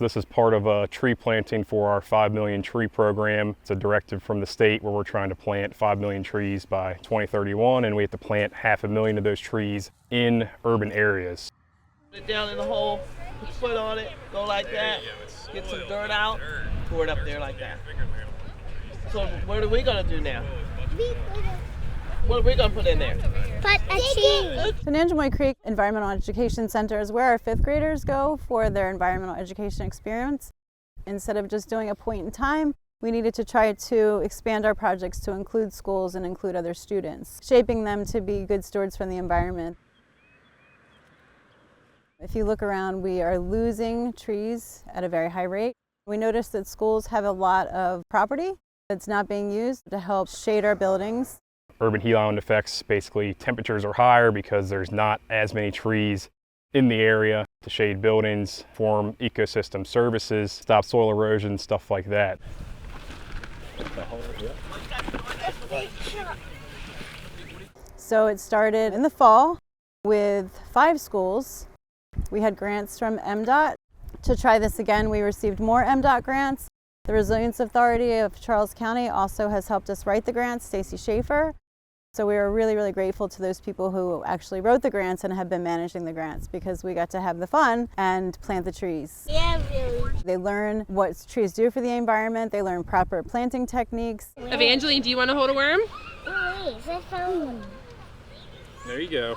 So this is part of a tree planting for our 5 million tree program. It's a directive from the state where we're trying to plant 5 million trees by 2031, and we have to plant 500,000 of those trees in urban areas. Put it down in the hole, put your foot on it, go like that, get some dirt out, pour it up there like that. So what are we gonna do now? What are we gonna put in there? Put a tree. The Nanjemoy Craik Environmental Education Center is where our 5th graders go for their environmental education experience. Instead of just doing a point in time, we needed to try to expand our projects to include schools and include other students, shaping them to be good stewards for the environment. If you look around, we are losing trees at a very high rate. We noticed that schools have a lot of property that's not being used to help shade our buildings. Urban heat island effects, basically temperatures are higher because there's not as many trees in the area to shade buildings, form ecosystem services, stop soil erosion, stuff like that. So it started in the fall with 5 schools. We had grants from MDOT. To try this again, we received more MDOT grants. The Resilience Authority of Charles County also has helped us write the grants, Stacy Schaefer. So we are really, really grateful to those people who actually wrote the grants and have been managing the grants, because we got to have the fun and plant the trees. Yeah, really. They learn what trees do for the environment. They learn proper planting techniques. Evangeline, do you want to hold a worm? Please, I found one. There you go.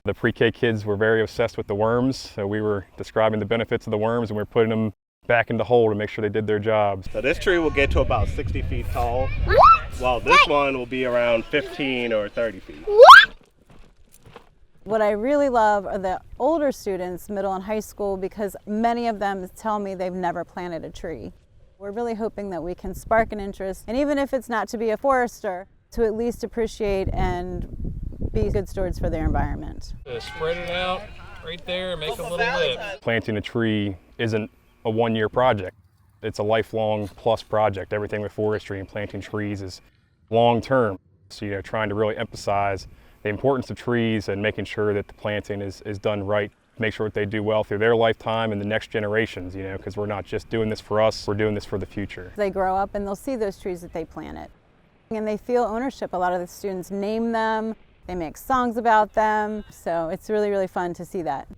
The pre-K kids were very obsessed with the worms, so we were describing the benefits of the worms, and we were putting them back in the hole to make sure they did their jobs. So this tree will get to about 60 feet tall, while this one will be around 15 or 30 feet. What I really love are the older students, middle and high school, because many of them tell me they've never planted a tree. We're really hoping that we can spark an interest, and even if it's not to be a forester, to at least appreciate and be good stewards for their environment. Spread it out right there and make a little lip. Planting a tree isn't a one-year project. It's a lifelong plus project. Everything with forestry and planting trees is long-term. So, trying to really emphasize the importance of trees and making sure that the planting is done right. Make sure that they do well through their lifetime and the next generations, because we're not just doing this for us, we're doing this for the future. They grow up and they'll see those trees that they planted. And they feel ownership. A lot of the students name them, they make songs about them. So it's really, really fun to see that.